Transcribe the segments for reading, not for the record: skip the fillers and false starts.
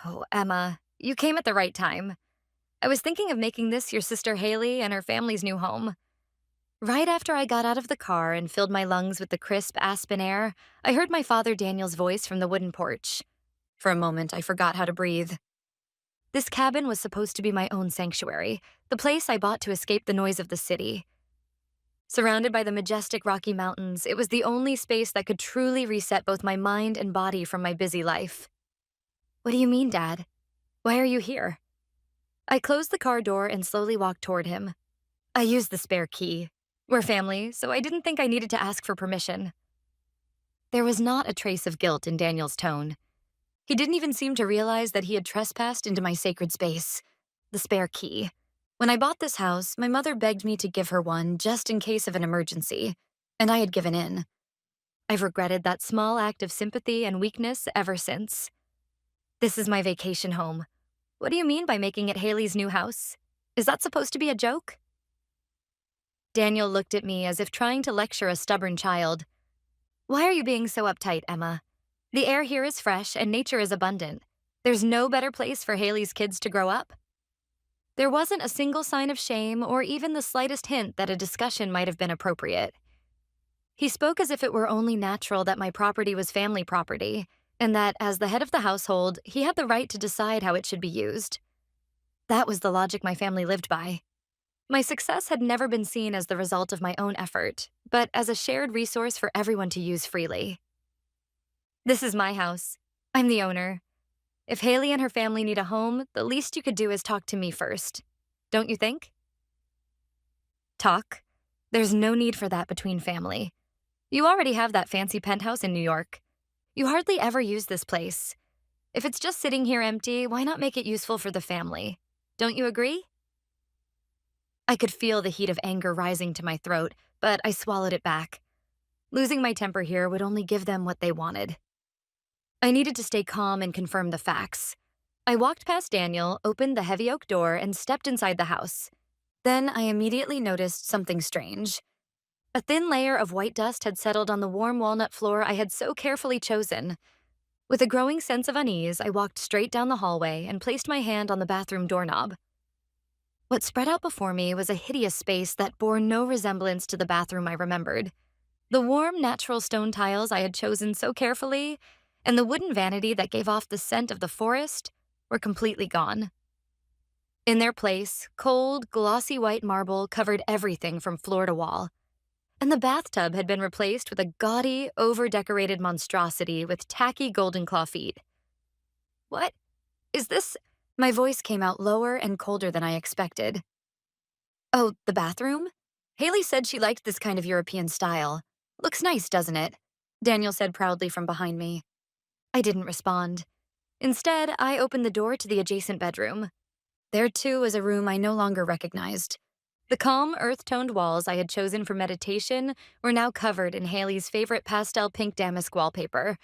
Oh, Emma, you came at the right time. I was thinking of making this your sister Haley and her family's new home. Right after I got out of the car and filled my lungs with the crisp aspen air, I heard my father Daniel's voice from the wooden porch. For a moment, I forgot how to breathe. This cabin was supposed to be my own sanctuary, the place I bought to escape the noise of the city. Surrounded by the majestic Rocky Mountains, it was the only space that could truly reset both my mind and body from my busy life. What do you mean, Dad? Why are you here? I closed the car door and slowly walked toward him. I used the spare key. We're family, so I didn't think I needed to ask for permission. There was not a trace of guilt in Daniel's tone. He didn't even seem to realize that he had trespassed into my sacred space. The spare key. When I bought this house, my mother begged me to give her one just in case of an emergency, and I had given in. I've regretted that small act of sympathy and weakness ever since. This is my vacation home. What do you mean by making it Haley's new house? Is that supposed to be a joke? Daniel looked at me as if trying to lecture a stubborn child. Why are you being so uptight, Emma? The air here is fresh and nature is abundant. There's no better place for Haley's kids to grow up. There wasn't a single sign of shame or even the slightest hint that a discussion might have been appropriate. He spoke as if it were only natural that my property was family property, and that, as the head of the household, he had the right to decide how it should be used. That was the logic my family lived by. My success had never been seen as the result of my own effort, but as a shared resource for everyone to use freely. This is my house. I'm the owner. If Haley and her family need a home, the least you could do is talk to me first. Don't you think? Talk? There's no need for that between family. You already have that fancy penthouse in New York. You hardly ever use this place. If it's just sitting here empty, why not make it useful for the family? Don't you agree? I could feel the heat of anger rising to my throat, but I swallowed it back. Losing my temper here would only give them what they wanted. I needed to stay calm and confirm the facts. I walked past Daniel, opened the heavy oak door, and stepped inside the house. Then I immediately noticed something strange. A thin layer of white dust had settled on the warm walnut floor I had so carefully chosen. With a growing sense of unease, I walked straight down the hallway and placed my hand on the bathroom doorknob. What spread out before me was a hideous space that bore no resemblance to the bathroom I remembered. The warm, natural stone tiles I had chosen so carefully, and the wooden vanity that gave off the scent of the forest, were completely gone. In their place, cold, glossy white marble covered everything from floor to wall, and the bathtub had been replaced with a gaudy, over-decorated monstrosity with tacky golden claw feet. What? Is this? My voice came out lower and colder than I expected. Oh, the bathroom? Haley said she liked this kind of European style. Looks nice, doesn't it? Daniel said proudly from behind me. I didn't respond. Instead, I opened the door to the adjacent bedroom. There, too, was a room I no longer recognized. The calm, earth-toned walls I had chosen for meditation were now covered in Haley's favorite pastel pink damask wallpaper,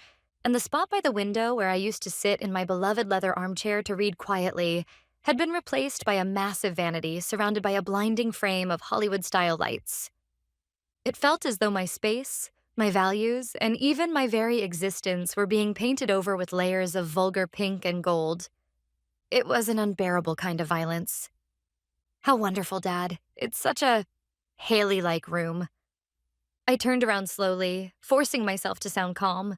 and the spot by the window where I used to sit in my beloved leather armchair to read quietly had been replaced by a massive vanity surrounded by a blinding frame of Hollywood-style lights. It felt as though my space, my values, and even my very existence were being painted over with layers of vulgar pink and gold. It was an unbearable kind of violence. How wonderful, Dad. It's such a Haley-like room. I turned around slowly, forcing myself to sound calm.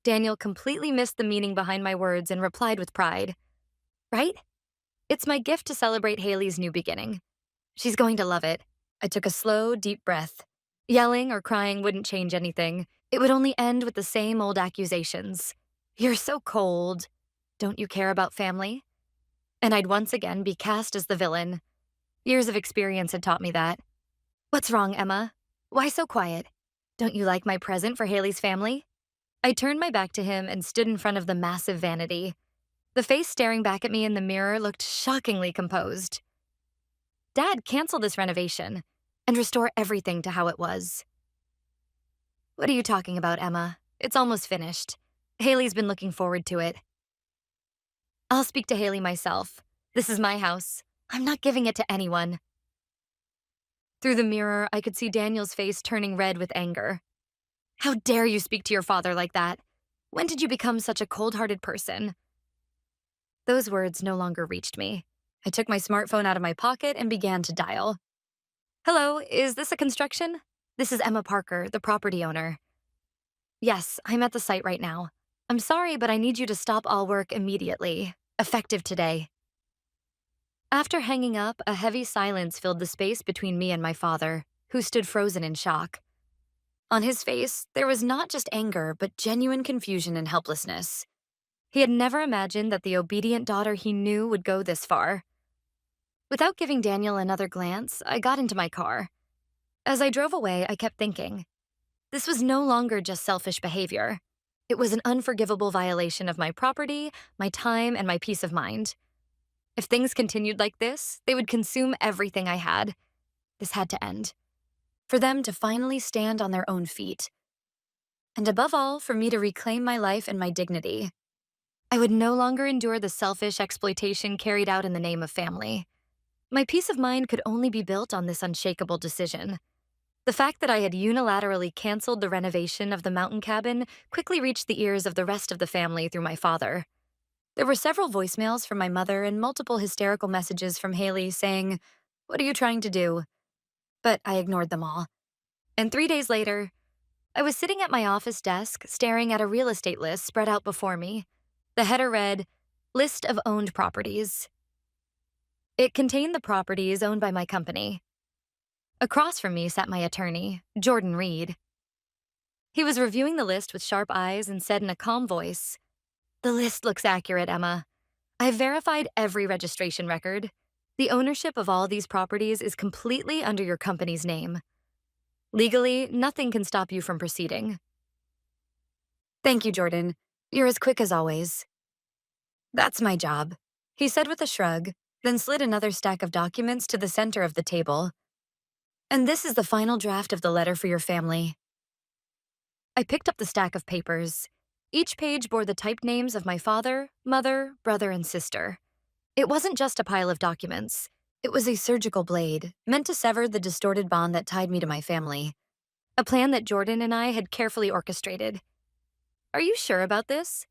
Daniel completely missed the meaning behind my words and replied with pride. Right? It's my gift to celebrate Haley's new beginning. She's going to love it. I took a slow, deep breath. Yelling or crying wouldn't change anything. It would only end with the same old accusations. You're so cold. Don't you care about family? And I'd once again be cast as the villain. Years of experience had taught me that. What's wrong, Emma? Why so quiet? Don't you like my present for Haley's family? I turned my back to him and stood in front of the massive vanity. The face staring back at me in the mirror looked shockingly composed. Dad, cancel this renovation and restore everything to how it was. What are you talking about, Emma? It's almost finished. Haley's been looking forward to it. I'll speak to Haley myself. This is my house. I'm not giving it to anyone. Through the mirror, I could see Daniel's face turning red with anger. How dare you speak to your father like that? When did you become such a cold-hearted person? Those words no longer reached me. I took my smartphone out of my pocket and began to dial. Hello, is this a construction? This is Emma Parker, the property owner. Yes, I'm at the site right now. I'm sorry, but I need you to stop all work immediately. Effective today. After hanging up, a heavy silence filled the space between me and my father, who stood frozen in shock. On his face, there was not just anger, but genuine confusion and helplessness. He had never imagined that the obedient daughter he knew would go this far. Without giving Daniel another glance, I got into my car. As I drove away, I kept thinking, this was no longer just selfish behavior. It was an unforgivable violation of my property, my time, and my peace of mind. If things continued like this, they would consume everything I had. This had to end. For them to finally stand on their own feet. And above all, for me to reclaim my life and my dignity. I would no longer endure the selfish exploitation carried out in the name of family. My peace of mind could only be built on this unshakable decision. The fact that I had unilaterally canceled the renovation of the mountain cabin quickly reached the ears of the rest of the family through my father. There were several voicemails from my mother and multiple hysterical messages from Haley saying, "What are you trying to do?" But I ignored them all. And 3 days later, I was sitting at my office desk staring at a real estate list spread out before me. The header read, "List of owned properties." It contained the properties owned by my company. Across from me sat my attorney, Jordan Reed. He was reviewing the list with sharp eyes and said in a calm voice, "The list looks accurate, Emma. I've verified every registration record. The ownership of all these properties is completely under your company's name. Legally, nothing can stop you from proceeding." "Thank you, Jordan. You're as quick as always." "That's my job," he said with a shrug, then slid another stack of documents to the center of the table. "And this is the final draft of the letter for your family." I picked up the stack of papers. Each page bore the typed names of my father, mother, brother, and sister. It wasn't just a pile of documents. It was a surgical blade, meant to sever the distorted bond that tied me to my family. A plan that Jordan and I had carefully orchestrated. "Are you sure about this?"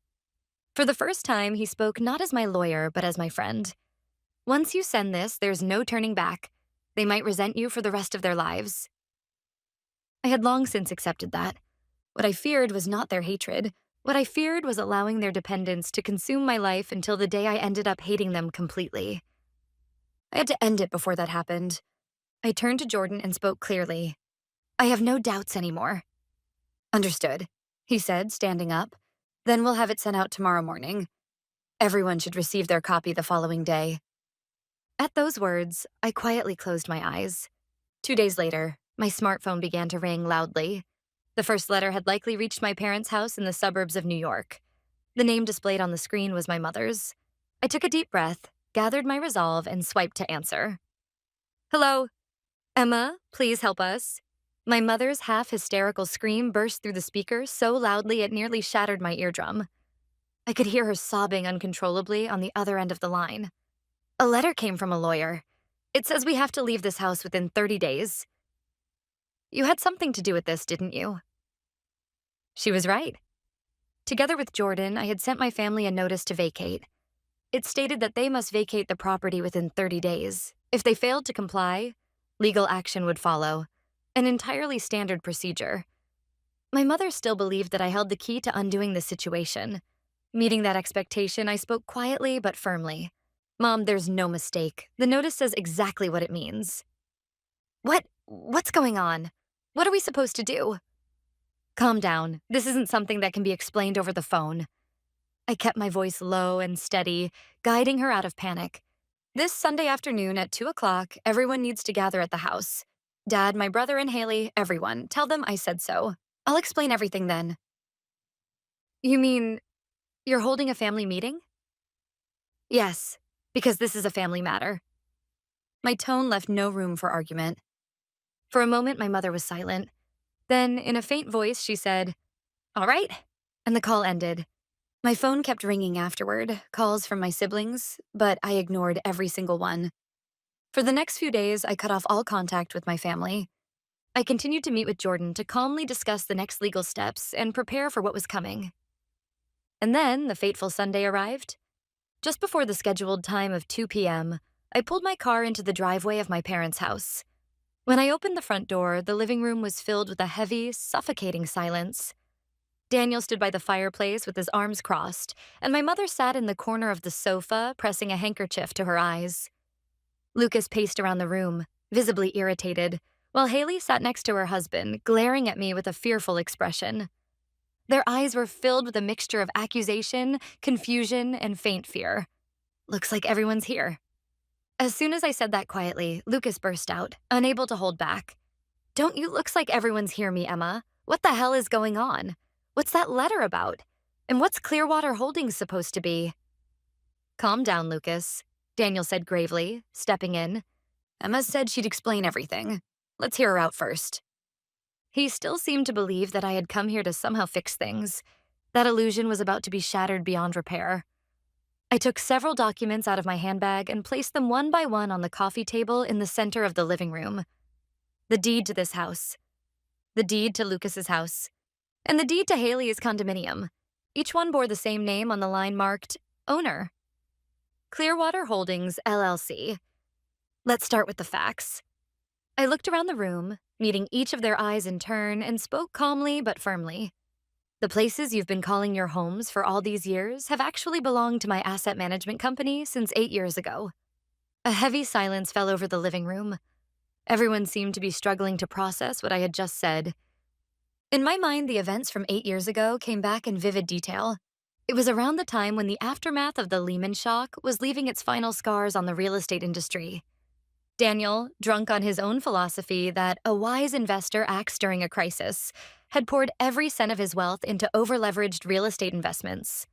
For the first time, he spoke not as my lawyer, but as my friend. "Once you send this, there's no turning back. They might resent you for the rest of their lives." I had long since accepted that. What I feared was not their hatred. What I feared was allowing their dependence to consume my life until the day I ended up hating them completely. I had to end it before that happened. I turned to Jordan and spoke clearly. "I have no doubts anymore." "Understood," he said, standing up. "Then we'll have it sent out tomorrow morning. Everyone should receive their copy the following day." At those words, I quietly closed my eyes. 2 days later, my smartphone began to ring loudly. The first letter had likely reached my parents' house in the suburbs of New York. The name displayed on the screen was my mother's. I took a deep breath, gathered my resolve, and swiped to answer. "Hello? Emma, please help us." My mother's half-hysterical scream burst through the speaker so loudly it nearly shattered my eardrum. I could hear her sobbing uncontrollably on the other end of the line. "A letter came from a lawyer. It says we have to leave this house within 30 days. You had something to do with this, didn't you?" She was right. Together with Jordan, I had sent my family a notice to vacate. It stated that they must vacate the property within 30 days. If they failed to comply, legal action would follow, an entirely standard procedure. My mother still believed that I held the key to undoing the situation. Meeting that expectation, I spoke quietly but firmly. "Mom, there's no mistake. The notice says exactly what it means." What's going on? What are we supposed to do?" "Calm down. This isn't something that can be explained over the phone." I kept my voice low and steady, guiding her out of panic. "This Sunday afternoon at 2 o'clock, everyone needs to gather at the house. Dad, my brother, and Haley, everyone. Tell them I said so. I'll explain everything then." "You mean you're holding a family meeting?" "Yes, because this is a family matter." My tone left no room for argument. For a moment, my mother was silent. Then, in a faint voice, she said, "All right," and the call ended. My phone kept ringing afterward, calls from my siblings, but I ignored every single one. For the next few days, I cut off all contact with my family. I continued to meet with Jordan to calmly discuss the next legal steps and prepare for what was coming. And then the fateful Sunday arrived. Just before the scheduled time of 2 p.m., I pulled my car into the driveway of my parents' house. When I opened the front door, the living room was filled with a heavy, suffocating silence. Daniel stood by the fireplace with his arms crossed, and my mother sat in the corner of the sofa, pressing a handkerchief to her eyes. Lucas paced around the room, visibly irritated, while Haley sat next to her husband, glaring at me with a fearful expression. Their eyes were filled with a mixture of accusation, confusion, and faint fear. Looks like everyone's here. As soon as I said that quietly, Lucas burst out, unable to hold back. Don't you looks like everyone's hear me, Emma? What the hell is going on? What's that letter about? And what's Clearwater Holdings supposed to be? Calm down, Lucas, Daniel said gravely, stepping in. Emma said she'd explain everything. Let's hear her out first. He still seemed to believe that I had come here to somehow fix things. That illusion was about to be shattered beyond repair. I took several documents out of my handbag and placed them one by one on the coffee table in the center of the living room. The deed to this house, the deed to Lucas's house, and the deed to Haley's condominium. Each one bore the same name on the line marked owner. Clearwater Holdings, LLC. Let's start with the facts. I looked around the room, meeting each of their eyes in turn, and spoke calmly but firmly. The places you've been calling your homes for all these years have actually belonged to my asset management company since 8 years ago. A heavy silence fell over the living room. Everyone seemed to be struggling to process what I had just said. In my mind, the events from 8 years ago came back in vivid detail. It was around the time when the aftermath of the Lehman shock was leaving its final scars on the real estate industry. Daniel, drunk on his own philosophy that a wise investor acts during a crisis, had poured every cent of his wealth into over-leveraged real estate investments.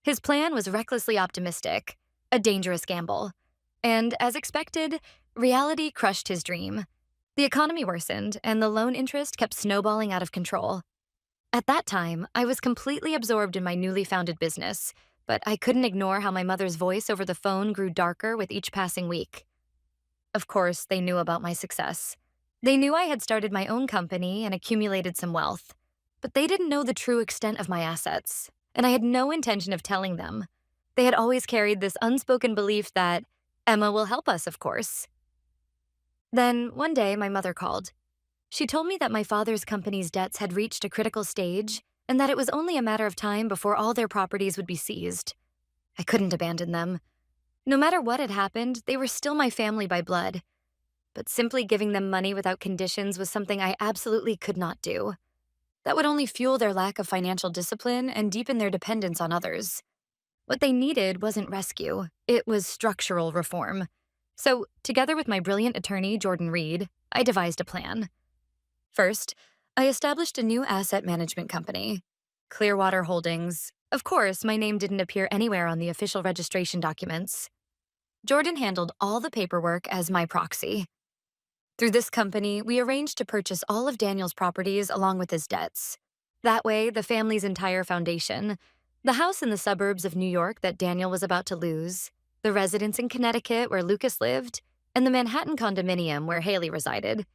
His plan was recklessly optimistic, a dangerous gamble. And as expected, reality crushed his dream. The economy worsened, and the loan interest kept snowballing out of control. At that time, I was completely absorbed in my newly founded business, but I couldn't ignore how my mother's voice over the phone grew darker with each passing week. Of course, they knew about my success. They knew I had started my own company and accumulated some wealth, but they didn't know the true extent of my assets, and I had no intention of telling them. They had always carried this unspoken belief that Emma will help us, of course. Then, one day, my mother called. She told me that my father's company's debts had reached a critical stage and that it was only a matter of time before all their properties would be seized. I couldn't abandon them. No matter what had happened, they were still my family by blood. But simply giving them money without conditions was something I absolutely could not do. That would only fuel their lack of financial discipline and deepen their dependence on others. What they needed wasn't rescue, it was structural reform. So, together with my brilliant attorney, Jordan Reed, I devised a plan. First, I established a new asset management company, Clearwater Holdings. Of course, my name didn't appear anywhere on the official registration documents. Jordan handled all the paperwork as my proxy. Through this company, we arranged to purchase all of Daniel's properties along with his debts. That way, the family's entire foundation, the house in the suburbs of New York that Daniel was about to lose, the residence in Connecticut where Lucas lived, and the Manhattan condominium where Haley resided,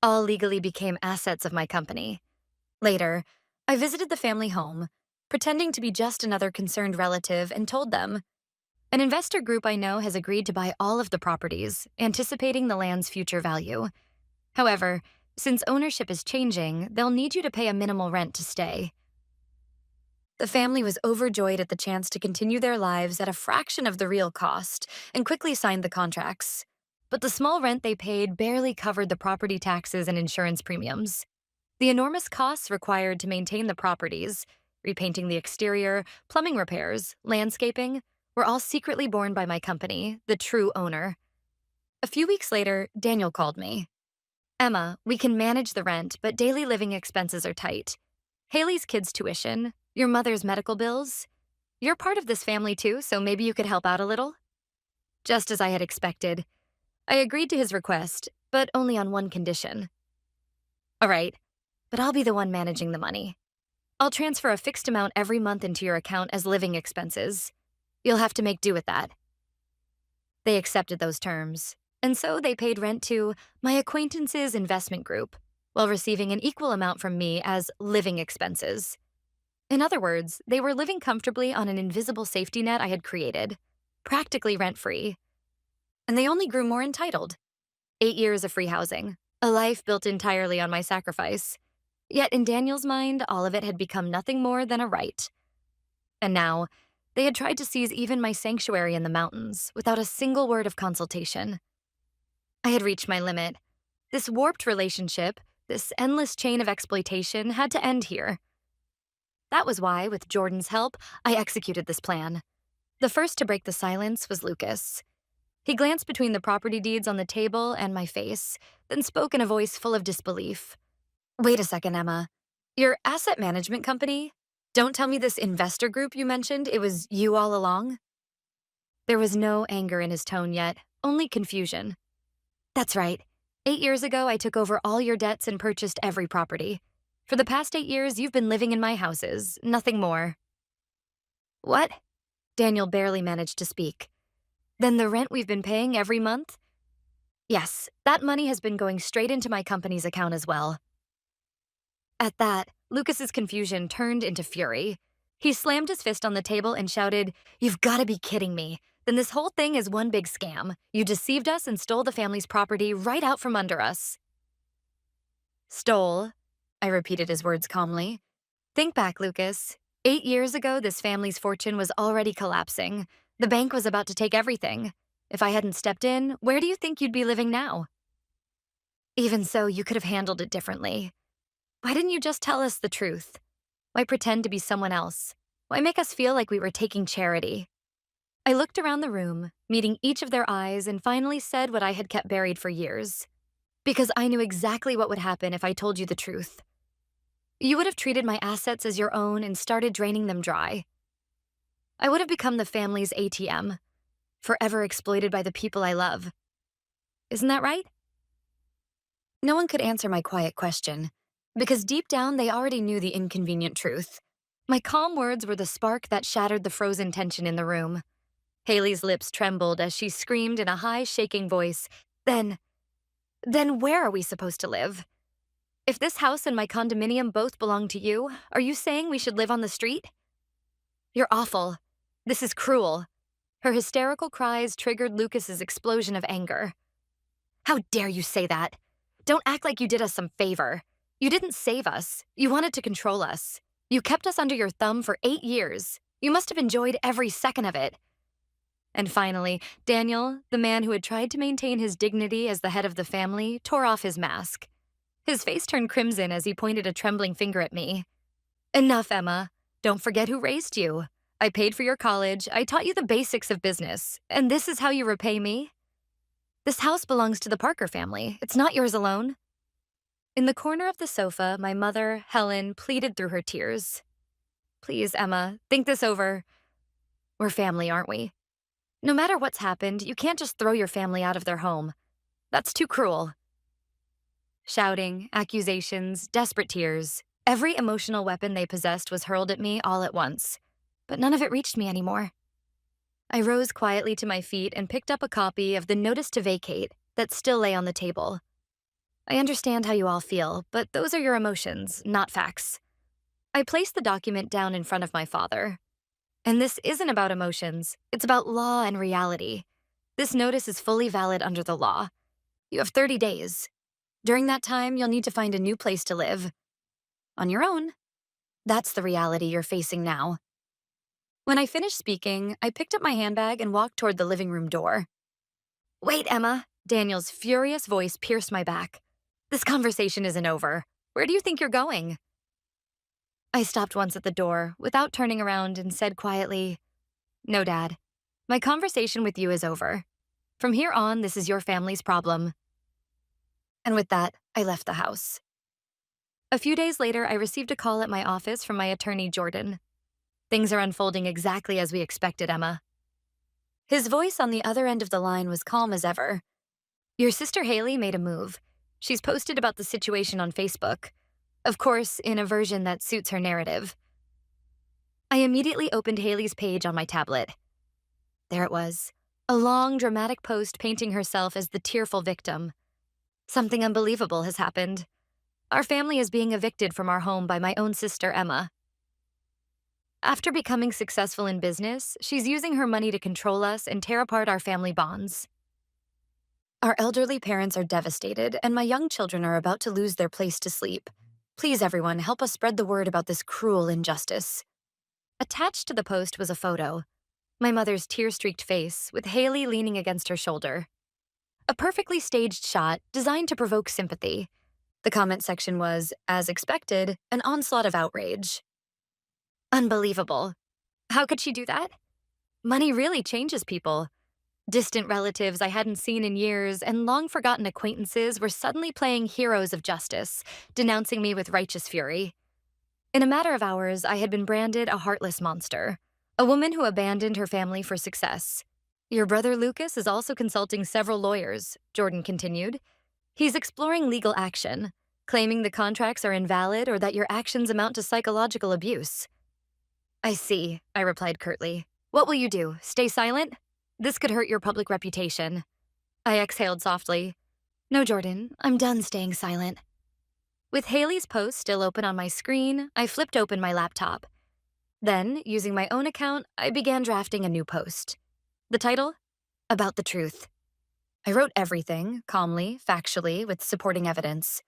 all legally became assets of my company. Later, I visited the family home, pretending to be just another concerned relative, and told them, an investor group I know has agreed to buy all of the properties, anticipating the land's future value. However, since ownership is changing, they'll need you to pay a minimal rent to stay. The family was overjoyed at the chance to continue their lives at a fraction of the real cost and quickly signed the contracts. But the small rent they paid barely covered the property taxes and insurance premiums. The enormous costs required to maintain the properties, repainting the exterior, plumbing repairs, landscaping, were all secretly borne by my company, the true owner. A few weeks later, Daniel called me. Emma, we can manage the rent, but daily living expenses are tight. Haley's kids' tuition, your mother's medical bills. You're part of this family too, so maybe you could help out a little? Just as I had expected, I agreed to his request, but only on one condition. All right, but I'll be the one managing the money. I'll transfer a fixed amount every month into your account as living expenses. You'll have to make do with that. They accepted those terms, and so they paid rent to my acquaintance's investment group, while receiving an equal amount from me as living expenses. In other words, they were living comfortably on an invisible safety net I had created, practically rent-free. And they only grew more entitled. 8 years of free housing, a life built entirely on my sacrifice. Yet in Daniel's mind, all of it had become nothing more than a right. And now, they had tried to seize even my sanctuary in the mountains without a single word of consultation. I had reached my limit. This warped relationship, this endless chain of exploitation had to end here. That was why, with Jordan's help, I executed this plan. The first to break the silence was Lucas. He glanced between the property deeds on the table and my face, then spoke in a voice full of disbelief. Wait a second, Emma. Your asset management company? Don't tell me this investor group you mentioned, it was you all along? There was no anger in his tone yet, only confusion. That's right. 8 years ago, I took over all your debts and purchased every property. For the past 8 years, you've been living in my houses, nothing more. What? Daniel barely managed to speak. Then the rent we've been paying every month? Yes, that money has been going straight into my company's account as well. At that, Lucas's confusion turned into fury. He slammed his fist on the table and shouted, "You've got to be kidding me. Then this whole thing is one big scam. You deceived us and stole the family's property right out from under us." Stole? I repeated his words calmly. Think back, Lucas. 8 years ago, this family's fortune was already collapsing. The bank was about to take everything. If I hadn't stepped in, where do you think you'd be living now? Even so, you could have handled it differently. Why didn't you just tell us the truth? Why pretend to be someone else? Why make us feel like we were taking charity? I looked around the room, meeting each of their eyes, and finally said what I had kept buried for years. Because I knew exactly what would happen if I told you the truth. You would have treated my assets as your own and started draining them dry. I would have become the family's ATM, forever exploited by the people I love. Isn't that right? No one could answer my quiet question, because deep down they already knew the inconvenient truth. My calm words were the spark that shattered the frozen tension in the room. Haley's lips trembled as she screamed in a high, shaking voice, Then where are we supposed to live? If this house and my condominium both belong to you, are you saying we should live on the street? You're awful. This is cruel. Her hysterical cries triggered Lucas's explosion of anger. How dare you say that? Don't act like you did us some favor. You didn't save us. You wanted to control us. You kept us under your thumb for 8 years. You must have enjoyed every second of it. And finally, Daniel, the man who had tried to maintain his dignity as the head of the family, tore off his mask. His face turned crimson as he pointed a trembling finger at me. Enough, Emma. Don't forget who raised you. I paid for your college, I taught you the basics of business, and this is how you repay me? This house belongs to the Parker family. It's not yours alone. In the corner of the sofa, my mother, Helen, pleaded through her tears. Please, Emma, think this over. We're family, aren't we? No matter what's happened, you can't just throw your family out of their home. That's too cruel. Shouting, accusations, desperate tears. Every emotional weapon they possessed was hurled at me all at once. But none of it reached me anymore. I rose quietly to my feet and picked up a copy of the Notice to Vacate that still lay on the table. I understand how you all feel, but those are your emotions, not facts. I placed the document down in front of my father. And this isn't about emotions, it's about law and reality. This notice is fully valid under the law. You have 30 days. During that time, you'll need to find a new place to live. On your own. That's the reality you're facing now. When I finished speaking, I picked up my handbag and walked toward the living room door. Wait, Emma. Daniel's furious voice pierced my back. This conversation isn't over. Where do you think you're going? I stopped once at the door, without turning around, and said quietly, No, Dad. My conversation with you is over. From here on, this is your family's problem. And with that, I left the house. A few days later, I received a call at my office from my attorney, Jordan. Things are unfolding exactly as we expected, Emma. His voice on the other end of the line was calm as ever. Your sister Haley made a move. She's posted about the situation on Facebook. Of course, in a version that suits her narrative. I immediately opened Haley's page on my tablet. There it was, a long, dramatic post painting herself as the tearful victim. Something unbelievable has happened. Our family is being evicted from our home by my own sister, Emma. After becoming successful in business, she's using her money to control us and tear apart our family bonds. Our elderly parents are devastated, and my young children are about to lose their place to sleep. Please, everyone, help us spread the word about this cruel injustice. Attached to the post was a photo, my mother's tear-streaked face, with Haley leaning against her shoulder. A perfectly staged shot designed to provoke sympathy. The comment section was, as expected, an onslaught of outrage. Unbelievable. How could she do that? Money really changes people. Distant relatives I hadn't seen in years and long-forgotten acquaintances were suddenly playing heroes of justice, denouncing me with righteous fury. In a matter of hours, I had been branded a heartless monster, a woman who abandoned her family for success. Your brother Lucas is also consulting several lawyers, Jordan continued. He's exploring legal action, claiming the contracts are invalid or that your actions amount to psychological abuse. I see, I replied curtly. What will you do, stay silent? This could hurt your public reputation. I exhaled softly. No, Jordan, I'm done staying silent. With Haley's post still open on my screen, I flipped open my laptop. Then, using my own account, I began drafting a new post. The title? About the truth. I wrote everything, calmly, factually, with supporting evidence.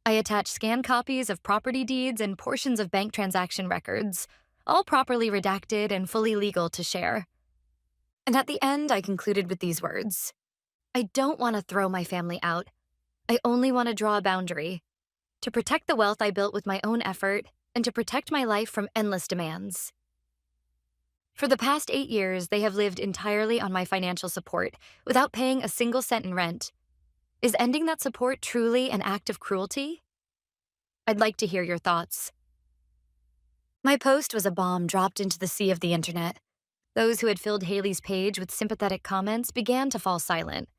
I attached scanned copies of property deeds and portions of bank transaction records, all properly redacted and fully legal to share. And at the end, I concluded with these words. I don't want to throw my family out. I only want to draw a boundary. To protect the wealth I built with my own effort, and to protect my life from endless demands. For the past 8 years, they have lived entirely on my financial support, without paying a single cent in rent. Is ending that support truly an act of cruelty? I'd like to hear your thoughts. My post was a bomb dropped into the sea of the internet. Those who had filled Haley's page with sympathetic comments began to fall silent,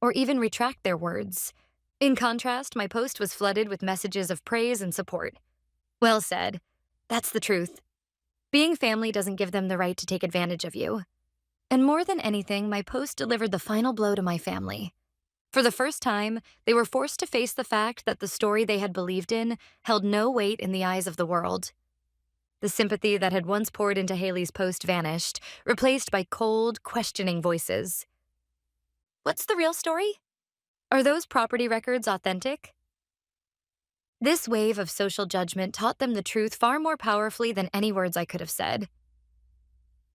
or even retract their words. In contrast, my post was flooded with messages of praise and support. Well said. That's the truth. Being family doesn't give them the right to take advantage of you. And more than anything, my post delivered the final blow to my family. For the first time, they were forced to face the fact that the story they had believed in held no weight in the eyes of the world. The sympathy that had once poured into Haley's post vanished, replaced by cold, questioning voices. What's the real story? Are those property records authentic? This wave of social judgment taught them the truth far more powerfully than any words I could have said.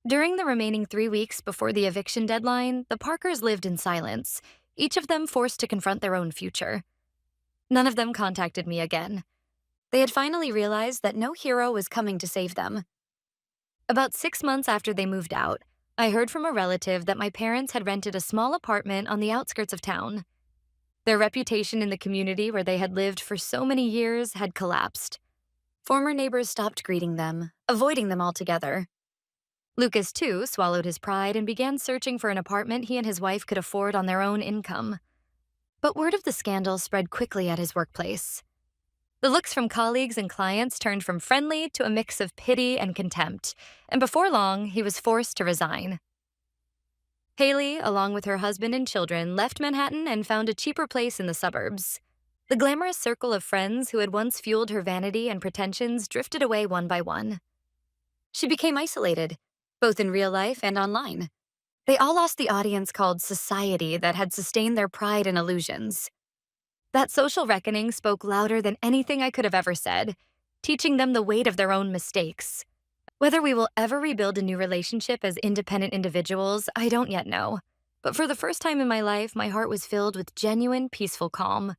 During the remaining 3 weeks before the eviction deadline, the Parkers lived in silence, each of them forced to confront their own future. None of them contacted me again. They had finally realized that no hero was coming to save them. About 6 months after they moved out, I heard from a relative that my parents had rented a small apartment on the outskirts of town. Their reputation in the community where they had lived for so many years had collapsed. Former neighbors stopped greeting them, avoiding them altogether. Lucas, too, swallowed his pride and began searching for an apartment he and his wife could afford on their own income. But word of the scandal spread quickly at his workplace. The looks from colleagues and clients turned from friendly to a mix of pity and contempt, and before long, he was forced to resign. Haley, along with her husband and children, left Manhattan and found a cheaper place in the suburbs. The glamorous circle of friends who had once fueled her vanity and pretensions drifted away one by one. She became isolated, both in real life and online. They all lost the audience called society that had sustained their pride and illusions. That social reckoning spoke louder than anything I could have ever said, teaching them the weight of their own mistakes. Whether we will ever rebuild a new relationship as independent individuals, I don't yet know. But for the first time in my life, my heart was filled with genuine, peaceful calm.